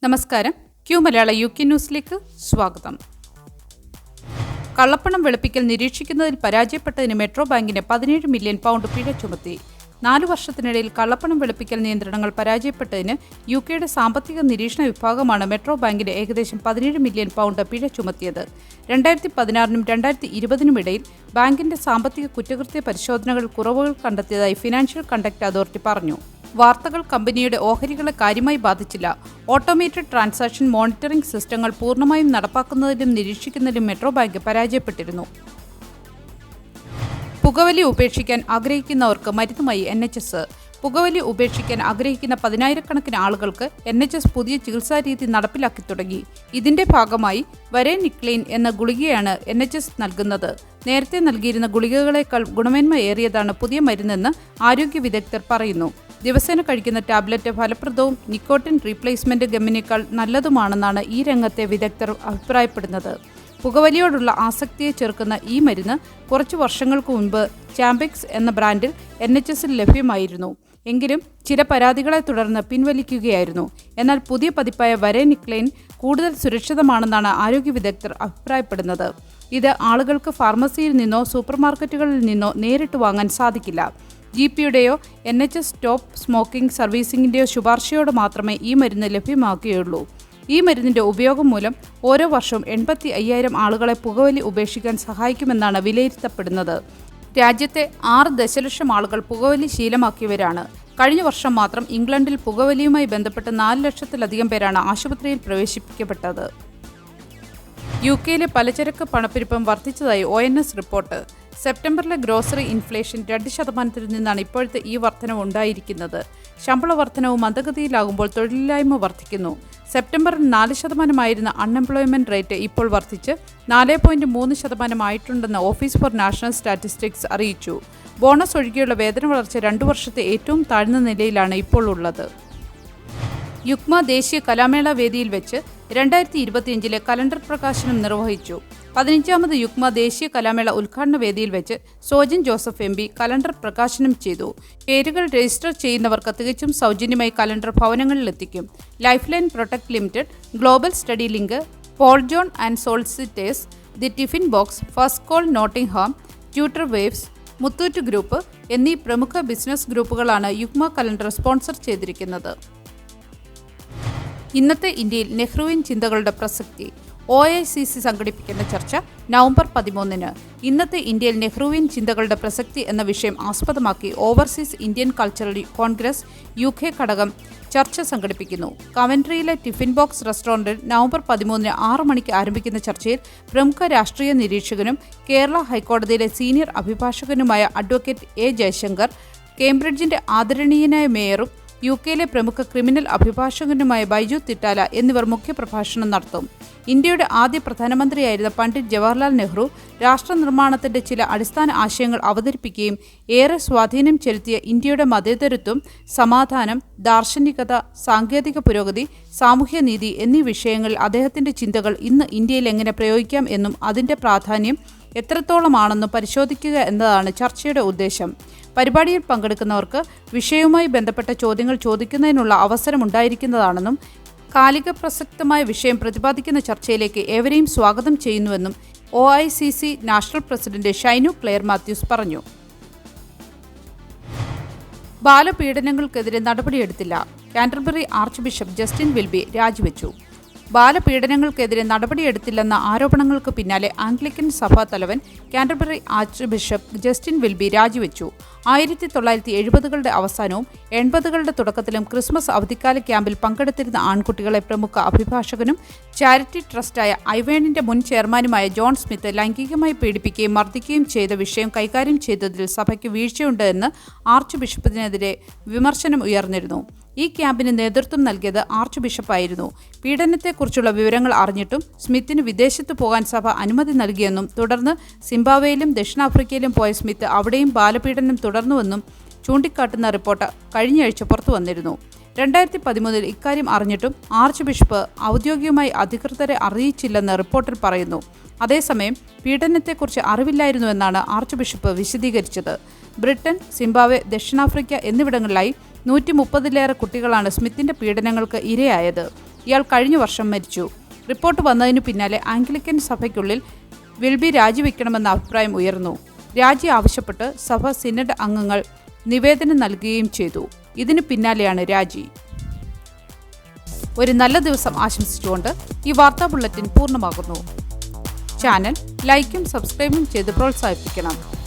നമസ്കാരം. ക്യൂ മലയാള UK ന്യൂസിലേക്ക് സ്വാഗതം. കള്ളപ്പണം വെളുപ്പിക്കൽ നിരീക്ഷിക്കുന്നതിൽ പരാജയപ്പെട്ടതിന് മെട്രോ ബാങ്കിന് 17 മില്യൺ പൗണ്ട് പിഴ ചുമത്തി. 4 വർഷത്തിനിടയിൽ കള്ളപ്പണം വെളുപ്പിക്കൽ നിയന്ത്രണങ്ങൾ പരാജയപ്പെട്ടതിന് UKയുടെ സാമ്പത്തിക നിരീക്ഷണ വിഭാഗമാണ് മെട്രോ ബാങ്കിന് ഏകദേശം 17 മില്യൺ പൗണ്ട് പിഴ ചുമത്തിയത്. 2016-നും 2020-നും ഇടയിൽ ബാങ്കിന്റെ സാമ്പത്തിക കുറ്റകൃത്യ പരിശോധനകൾ കുറവുകൾ കണ്ടെത്തിയതായി ഫിനാൻഷ്യൽ കണ്ടക്ട് അതോറിറ്റി പറഞ്ഞു. വാർത്തകൾ കമ്പനിയുടെ ഓഹരികളെ കാര്യമായി ബാധിച്ചില്ല. ഓട്ടോമേറ്റഡ് ട്രാൻസാക്ഷൻ മോണിറ്ററിംഗ് സിസ്റ്റങ്ങൾ പൂർണ്ണമായും നടപ്പാക്കുന്നതിലും നിരീക്ഷിക്കുന്നതിലും മെട്രോ ബാങ്ക് പരാജയപ്പെട്ടിരുന്നു. പുകവലി ഉപേക്ഷിക്കാൻ ആഗ്രഹിക്കുന്നവർക്ക് മരുന്നുമായി NHS. പുകവലി ഉപേക്ഷിക്കാൻ ആഗ്രഹിക്കുന്ന 10,000-കണക്കിന് ആളുകൾക്ക് NHS പുതിയ ചികിത്സാരീതി നടപ്പിലാക്കി തുടങ്ങി. ഇതിന്റെ ഭാഗമായി വരേനിക്ലൈൻ എന്ന ഗുളികയാണ് NHS നൽകുന്നത്. നേരത്തെ നൽകിയിരുന്ന ഗുളികകളേക്കാൾ ഗുണമേന്മയേറിയതാണ് പുതിയ മരുന്നെന്ന് ആരോഗ്യ വിദഗ്ധർ പറയുന്നു. ദിവസേന കഴിക്കുന്ന ടാബ്ലറ്റ് ഫലപ്രദവും നിക്കോട്ടിൻ റീപ്ലേസ്മെന്റ് ഗമ്മിനേക്കാൾ നല്ലതുമാണെന്നാണ് ഈ രംഗത്തെ വിദഗ്ധർ അഭിപ്രായപ്പെടുന്നത്. പുകവലിയോടുള്ള ആസക്തിയെ ചെറുക്കുന്ന ഈ മരുന്ന് കുറച്ചു വർഷങ്ങൾക്ക് മുൻപ് ചാമ്പെക്സ് എന്ന ബ്രാൻഡിൽ NHSൽ ലഭ്യമായിരുന്നു. എങ്കിലും ചില പരാതികളെ തുടർന്ന് പിൻവലിക്കുകയായിരുന്നു. എന്നാൽ പുതിയ പതിപ്പായ വരേനിക്ലൈൻ കൂടുതൽ സുരക്ഷിതമാണെന്നാണ് ആരോഗ്യ വിദഗ്ധർ അഭിപ്രായപ്പെടുന്നത്. ഇത് ആളുകൾക്ക് ഫാർമസിയിൽ നിന്നോ സൂപ്പർമാർക്കറ്റുകളിൽ നിന്നോ നേരിട്ട് വാങ്ങാൻ സാധിക്കില്ല. GPയുടെയോ NHS സ്റ്റോപ്പ് സ്മോക്കിംഗ് സർവീസിംഗിൻ്റെയോ ശുപാർശയോടെ മാത്രമേ ഈ മരുന്ന് ലഭ്യമാക്കുകയുള്ളൂ. ഈ മരുന്നിൻ്റെ ഉപയോഗം മൂലം ഓരോ വർഷവും 85,000 ആളുകളെ പുകവലി ഉപേക്ഷിക്കാൻ സഹായിക്കുമെന്നാണ് വിലയിരുത്തപ്പെടുന്നത്. രാജ്യത്തെ 6 ദശലക്ഷം ആളുകൾ പുകവലി ശീലമാക്കിയവരാണ്. കഴിഞ്ഞ വർഷം മാത്രം ഇംഗ്ലണ്ടിൽ പുകവലിയുമായി ബന്ധപ്പെട്ട് 4 ലക്ഷത്തിലധികം പേരാണ് ആശുപത്രിയിൽ പ്രവേശിപ്പിക്കപ്പെട്ടത്. UKയിലെ പലചരക്ക് പണപ്പെരുപ്പം വർദ്ധിച്ചതായി ONS റിപ്പോർട്ട്. സെപ്റ്റംബറിലെ ഗ്രോസറി ഇൻഫ്ലേഷൻ 2% നിന്നാണ് ഇപ്പോഴത്തെ ഈ വർധനവ് ഉണ്ടായിരിക്കുന്നത്. ശമ്പള വർധനവ് മന്ദഗതിയിലാകുമ്പോൾ തൊഴിലില്ലായ്മ വർദ്ധിക്കുന്നു. സെപ്റ്റംബറിൽ 4% അൺഎംപ്ലോയ്മെന്റ് റേറ്റ് ഇപ്പോൾ വർദ്ധിച്ച് 4.3% ആയിട്ടുണ്ടെന്ന് ഓഫീസ് ഫോർ നാഷണൽ സ്റ്റാറ്റിസ്റ്റിക്സ് അറിയിച്ചു. ബോണസ് ഒഴികെയുള്ള വേതന വളർച്ച 2 വർഷത്തെ ഏറ്റവും താഴ്ന്ന നിലയിലാണ് ഇപ്പോൾ ഉള്ളത്. യുക്മ ദേശീയ കലാമേള വേദിയിൽ വെച്ച് 2025 കലണ്ടർ പ്രകാശനം നിർവഹിച്ചു. 15ാമത് യുക്മ ദേശീയ കലാമേള ഉദ്ഘാടന വേദിയിൽ വെച്ച് സോജൻ ജോസഫ് MP കലണ്ടർ പ്രകാശനം ചെയ്തു. പേരുകൾ രജിസ്റ്റർ ചെയ്യുന്നവർക്ക് തികച്ചും സൗജന്യമായി കലണ്ടർ ഭവനങ്ങളിലെത്തിക്കും. Life line protect limited, global study link, Paul John and solicitors, the tiffin box, first call Nottingham, tutor waves, Muthoot group എന്നീ പ്രമുഖ ബിസിനസ് ഗ്രൂപ്പുകളാണ് യുക്മ കലണ്ടർ സ്പോൺസർ ചെയ്തിരിക്കുന്നത്. ഇന്നത്തെ ഇന്ത്യയിൽ നെഹ്റുവിൻ ചിന്തകളുടെ പ്രസക്തി. OICC സംഘടിപ്പിക്കുന്ന ചർച്ച നവംബർ 13-ന്. ഇന്നത്തെ ഇന്ത്യയിൽ നെഹ്റുവിൻ ചിന്തകളുടെ പ്രസക്തി എന്ന വിഷയം ആസ്പദമാക്കി overseas Indian cultural Congress UK ഘടകം ചർച്ച സംഘടിപ്പിക്കുന്നു. കവൻട്രിയിലെ ടിഫിൻ ബോക്സ് റെസ്റ്റോറൻറ്റിൽ നവംബർ 13-ന് 6 മണിക്ക് ആരംഭിക്കുന്ന ചർച്ചയിൽ പ്രമുഖ രാഷ്ട്രീയ നിരീക്ഷകനും കേരള ഹൈക്കോടതിയിലെ സീനിയർ അഭിഭാഷകനുമായ അഡ്വക്കേറ്റ് A. ജയശങ്കർ, കേംബ്രിഡ്ജിന്റെ ആദരണീയനായ മേയറും UKയിലെ പ്രമുഖ ക്രിമിനൽ അഭിഭാഷകനുമായ ബൈജു തിട്ടാല എന്നിവർ മുഖ്യപ്രഭാഷണം നടത്തും. ഇന്ത്യയുടെ ആദ്യ പ്രധാനമന്ത്രിയായിരുന്ന പണ്ഡിറ്റ് ജവഹർലാൽ നെഹ്റു രാഷ്ട്ര നിർമ്മാണത്തിന്റെ ചില അടിസ്ഥാന ആശയങ്ങൾ അവതരിപ്പിക്കുകയും ഏറെ സ്വാധീനം ചെലുത്തിയ ഇന്ത്യയുടെ മതേതരത്വം, സമാധാനം, ദാർശനികത, സാങ്കേതിക പുരോഗതി, സാമൂഹ്യനീതി എന്നീ വിഷയങ്ങളിൽ അദ്ദേഹത്തിന്റെ ചിന്തകൾ ഇന്ന് ഇന്ത്യയിൽ എങ്ങനെ പ്രയോഗിക്കാം എന്നും അതിന്റെ പ്രാധാന്യം എത്രത്തോളമാണെന്നും പരിശോധിക്കുക എന്നതാണ് ചർച്ചയുടെ ഉദ്ദേശം. പരിപാടിയിൽ പങ്കെടുക്കുന്നവർക്ക് വിഷയവുമായി ബന്ധപ്പെട്ട ചോദ്യങ്ങൾ ചോദിക്കുന്നതിനുള്ള അവസരമുണ്ടായിരിക്കുന്നതാണെന്നും കാലിക പ്രസക്തമായ വിഷയം പ്രതിപാദിക്കുന്ന ചർച്ചയിലേക്ക് ഏവരെയും സ്വാഗതം ചെയ്യുന്നുവെന്നും OICC national president Shinu Clare Mathews പറഞ്ഞു. ബാലപീഡനങ്ങൾക്കെതിരെ നടപടിയെടുത്തില്ല. Canterbury archbishop Justin Welby രാജിവെച്ചു. ബാലപീഡനങ്ങൾക്കെതിരെ നടപടിയെടുത്തില്ലെന്ന ആരോപണങ്ങൾക്ക് പിന്നാലെ ആംഗ്ലിക്കൻ സഭാ തലവൻ Canterbury archbishop Justin Welby രാജിവെച്ചു. 1970കളുടെ അവസാനവും 80കളുടെ തുടക്കത്തിലും ക്രിസ്മസ് അവധിക്കാല ക്യാമ്പിൽ പങ്കെടുത്തിരുന്ന ആൺകുട്ടികളെ പ്രമുഖ അഭിഭാഷകനും ചാരിറ്റി ട്രസ്റ്റായ ഐവേണിന്റെ മുൻ ചെയർമാനുമായ ജോൺ സ്മിത്ത് ലൈംഗികമായി പീഡിപ്പിക്കുകയും മർദ്ദിക്കുകയും ചെയ്ത വിഷയം കൈകാര്യം ചെയ്തതിൽ സഭയ്ക്ക് വീഴ്ചയുണ്ട് എന്ന് ആർച്ച് ബിഷപ്പിനെതിരെ വിമർശനം ഉയർന്നിരുന്നു. ഈ ക്യാമ്പിന് നേതൃത്വം നൽകിയത് ആർച്ച് ബിഷപ്പായിരുന്നു. പീഡനത്തെക്കുറിച്ചുള്ള വിവരങ്ങൾ അറിഞ്ഞിട്ടും സ്മിത്തിന് വിദേശത്ത് പോകാൻ സഭ അനുമതി നൽകിയെന്നും തുടർന്ന് സിംബാബ്വേയിലും ദക്ഷിണാഫ്രിക്കയിലും പോയ സ്മിത്ത് അവിടെയും ബാലപീഡനം തുടർന്നുവെന്നും ചൂണ്ടിക്കാട്ടുന്ന റിപ്പോർട്ട് കഴിഞ്ഞയാഴ്ച പുറത്തു വന്നിരുന്നു. 2013 ഇക്കാര്യം അറിഞ്ഞിട്ടും ആർച്ച് ബിഷപ്പ് ഔദ്യോഗികമായി അധികൃതരെ അറിയിച്ചില്ലെന്ന് റിപ്പോർട്ടിൽ പറയുന്നു. അതേസമയം പീഡനത്തെക്കുറിച്ച് അറിവില്ലായിരുന്നുവെന്നാണ് ആർച്ച് ബിഷപ്പ് വിശദീകരിച്ചത്. ബ്രിട്ടൻ, സിംബാബ്വെ, ദക്ഷിണാഫ്രിക്ക എന്നിവിടങ്ങളിലായി 130-ലേറെ കുട്ടികളാണ് സ്മിത്തിന്റെ പീഡനങ്ങൾക്ക് ഇരയായത്. ഇയാൾ കഴിഞ്ഞ വർഷം മരിച്ചു. റിപ്പോർട്ട് വന്നതിനു പിന്നാലെ ആംഗ്ലിക്കൻ സഭയ്ക്കുള്ളിൽ വിൽബി രാജിവെക്കണമെന്ന അഭിപ്രായം ഉയർന്നു. രാജി ആവശ്യപ്പെട്ട് സഭ സിനഡ് അംഗങ്ങൾ നിവേദനം നൽകുകയും ചെയ്തു. ഇതിനു പിന്നാലെയാണ് രാജി. ഒരു നല്ല ദിവസം ആശംസിച്ചുകൊണ്ട് ഈ വാർത്താ ബുള്ളറ്റിൻ പൂർണ്ണമാകുന്നു. ചാനൽ ലൈക്കും സബ്സ്ക്രൈബും ചെയ്ത് പ്രോത്സാഹിപ്പിക്കണം.